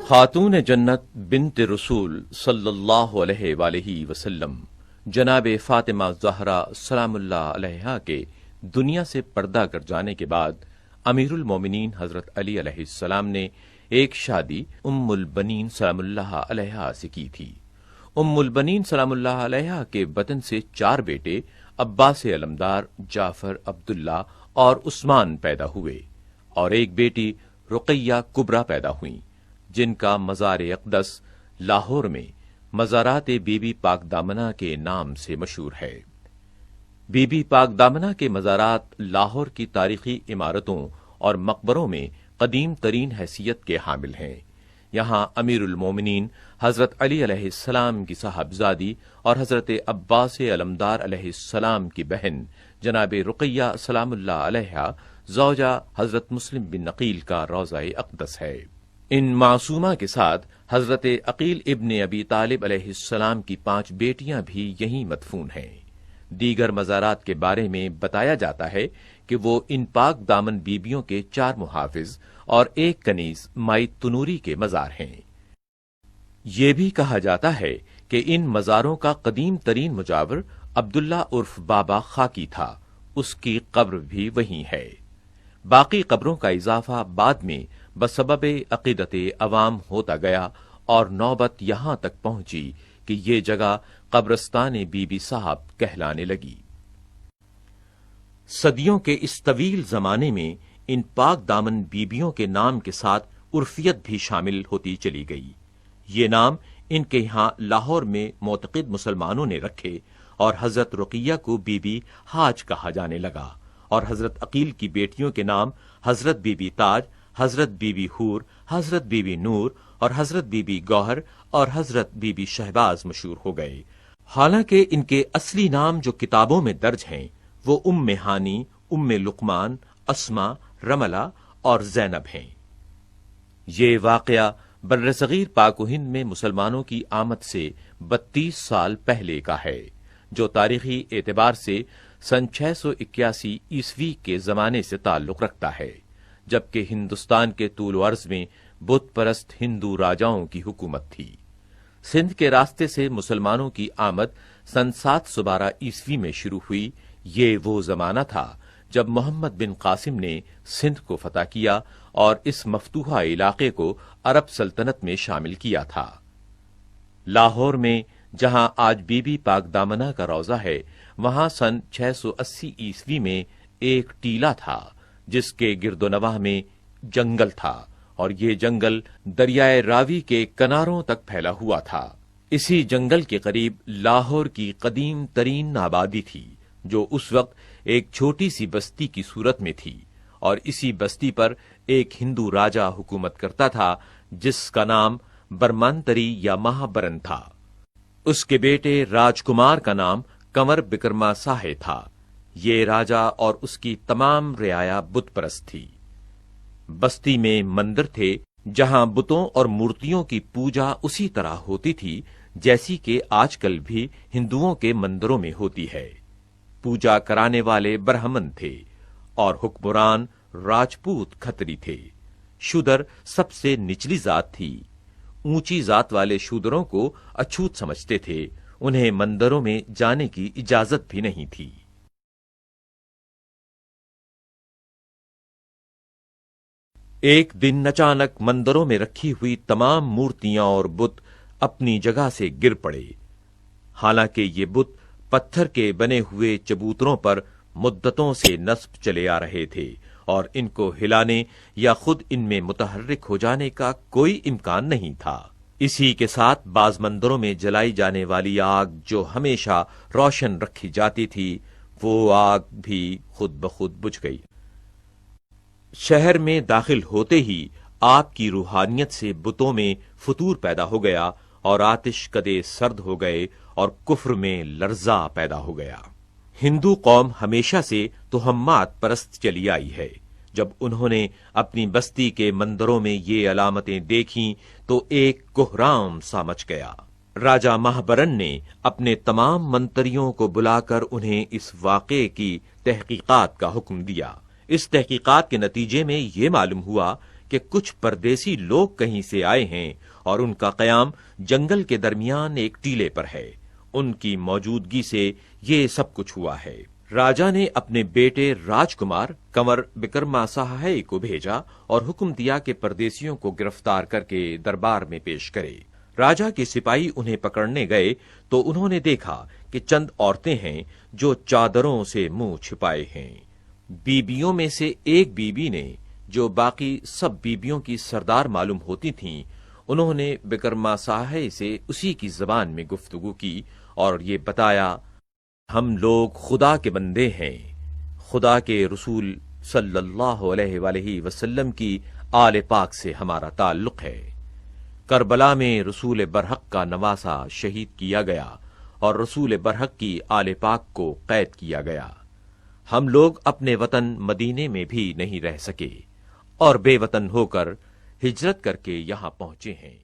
خاتون جنت بنت رسول صلی اللہ علیہ وآلہ وسلم جناب فاطمہ زہرا سلام اللہ علیہا کے دنیا سے پردہ کر جانے کے بعد امیر المومنین حضرت علی علیہ السلام نے ایک شادی ام البنین سلام اللہ علیہا سے کی تھی۔ ام البنین سلام اللہ علیہا کے بطن سے 4 بیٹے عباس علمدار، جعفر، عبداللہ اور عثمان پیدا ہوئے اور ایک بیٹی رقیہ کبریٰ پیدا ہوئیں، جن کا مزار اقدس لاہور میں مزارات بی بی پاک دامنہ کے نام سے مشہور ہے۔ بی بی پاک دامنہ کے مزارات لاہور کی تاریخی عمارتوں اور مقبروں میں قدیم ترین حیثیت کے حامل ہیں۔ یہاں امیر المومنین حضرت علی علیہ السلام کی صاحبزادی اور حضرت عباس علمدار علیہ السلام کی بہن جناب رقیہ سلام اللہ علیہا زوجہ حضرت مسلم بن عقیل کا روضہ اقدس ہے۔ ان معصومہ کے ساتھ حضرت عقیل ابن ابی طالب علیہ السلام کی 5 بیٹیاں بھی یہیں مدفون ہیں۔ دیگر مزارات کے بارے میں بتایا جاتا ہے کہ وہ ان پاک دامن بیبیوں کے 4 محافظ اور 1 کنیز مائی تنوری کے مزار ہیں۔ یہ بھی کہا جاتا ہے کہ ان مزاروں کا قدیم ترین مجاور عبداللہ عرف بابا خاکی تھا، اس کی قبر بھی وہیں ہے۔ باقی قبروں کا اضافہ بعد میں بسبب عقیدت عوام ہوتا گیا اور نوبت یہاں تک پہنچی کہ یہ جگہ قبرستان بی بی صاحب کہلانے لگی۔ صدیوں کے اس طویل زمانے میں ان پاک دامن بیبیوں کے نام کے ساتھ عرفیت بھی شامل ہوتی چلی گئی۔ یہ نام ان کے یہاں لاہور میں معتقد مسلمانوں نے رکھے اور حضرت رقیہ کو بی بی حاج کہا جانے لگا، اور حضرت عقیل کی بیٹیوں کے نام حضرت بی بی تاج، حضرت بی بی حور، حضرت بی بی نور اور حضرت بی بی گوہر اور حضرت بی بی شہباز مشہور ہو گئے، حالانکہ ان کے اصلی نام جو کتابوں میں درج ہیں وہ ام ہانی، ام لقمان، اسما، رملہ اور زینب ہیں۔ یہ واقعہ برصغیر پاک و ہند میں مسلمانوں کی آمد سے 32 سال پہلے کا ہے، جو تاریخی اعتبار سے سن 681 عیسوی کے زمانے سے تعلق رکھتا ہے، جبکہ ہندوستان کے طول و عرض میں بت پرست ہندو راجاؤں کی حکومت تھی۔ سندھ کے راستے سے مسلمانوں کی آمد سن 712 عیسوی میں شروع ہوئی۔ یہ وہ زمانہ تھا جب محمد بن قاسم نے سندھ کو فتح کیا اور اس مفتوحہ علاقے کو عرب سلطنت میں شامل کیا تھا۔ لاہور میں جہاں آج بی بی پاک دامنہ کا روضہ ہے، وہاں سن 680 عیسوی میں ایک ٹیلہ تھا جس کے گرد و نواح میں جنگل تھا، اور یہ جنگل دریائے راوی کے کناروں تک پھیلا ہوا تھا۔ اسی جنگل کے قریب لاہور کی قدیم ترین آبادی تھی، جو اس وقت ایک چھوٹی سی بستی کی صورت میں تھی، اور اسی بستی پر ایک ہندو راجا حکومت کرتا تھا جس کا نام برمانتری یا مہابرن تھا۔ اس کے بیٹے راج کمار کا نام کنور بکرما ساہے تھا۔ یہ راجا اور اس کی تمام رعایا بت پرست تھی۔ بستی میں مندر تھے جہاں بتوں اور مورتیوں کی پوجا اسی طرح ہوتی تھی جیسی کہ آج کل بھی ہندوؤں کے مندروں میں ہوتی ہے۔ پوجا کرانے والے برہمن تھے اور حکمران راجپوت کھتری تھے۔ شودر سب سے نچلی ذات تھی۔ اونچی ذات والے شودروں کو اچھوت سمجھتے تھے، انہیں مندروں میں جانے کی اجازت بھی نہیں تھی۔ ایک دن اچانک مندروں میں رکھی ہوئی تمام مورتیاں اور بت اپنی جگہ سے گر پڑے۔ حالانکہ یہ بت پتھر کے بنے ہوئے چبوتروں پر مدتوں سے نصب چلے آ رہے تھے، اور ان کو ہلانے یا خود ان میں متحرک ہو جانے کا کوئی امکان نہیں تھا۔ اسی کے ساتھ بعض مندروں میں جلائی جانے والی آگ جو ہمیشہ روشن رکھی جاتی تھی، وہ آگ بھی خود بخود بجھ گئی۔ شہر میں داخل ہوتے ہی آپ کی روحانیت سے بتوں میں فتور پیدا ہو گیا اور آتش کدے سرد ہو گئے اور کفر میں لرزہ پیدا ہو گیا۔ ہندو قوم ہمیشہ سے تہمات پرست چلی آئی ہے۔ جب انہوں نے اپنی بستی کے مندروں میں یہ علامتیں دیکھیں تو ایک کوہرام سا مچ گیا۔ راجا مہابرن نے اپنے تمام منتریوں کو بلا کر انہیں اس واقعے کی تحقیقات کا حکم دیا۔ اس تحقیقات کے نتیجے میں یہ معلوم ہوا کہ کچھ پردیسی لوگ کہیں سے آئے ہیں اور ان کا قیام جنگل کے درمیان ایک ٹیلے پر ہے۔ ان کی موجودگی سے یہ سب کچھ ہوا ہے۔ راجا نے اپنے بیٹے راجکمار کنور وکرماساہے کو بھیجا اور حکم دیا کہ پردیسیوں کو گرفتار کر کے دربار میں پیش کرے۔ راجا کے سپاہی انہیں پکڑنے گئے تو انہوں نے دیکھا کہ چند عورتیں ہیں جو چادروں سے منہ چھپائے ہیں۔ بیبیوں میں سے ایک بیوی نے، جو باقی سب بیبیوں کی سردار معلوم ہوتی تھیں، انہوں نے وکرماساہے سے اسی کی زبان میں گفتگو کی اور یہ بتایا، ہم لوگ خدا کے بندے ہیں، خدا کے رسول صلی اللہ علیہ وآلہ وسلم کی آل پاک سے ہمارا تعلق ہے۔ کربلا میں رسول برحق کا نواسا شہید کیا گیا اور رسول برحق کی آل پاک کو قید کیا گیا۔ ہم لوگ اپنے وطن مدینے میں بھی نہیں رہ سکے اور بے وطن ہو کر ہجرت کر کے یہاں پہنچے ہیں۔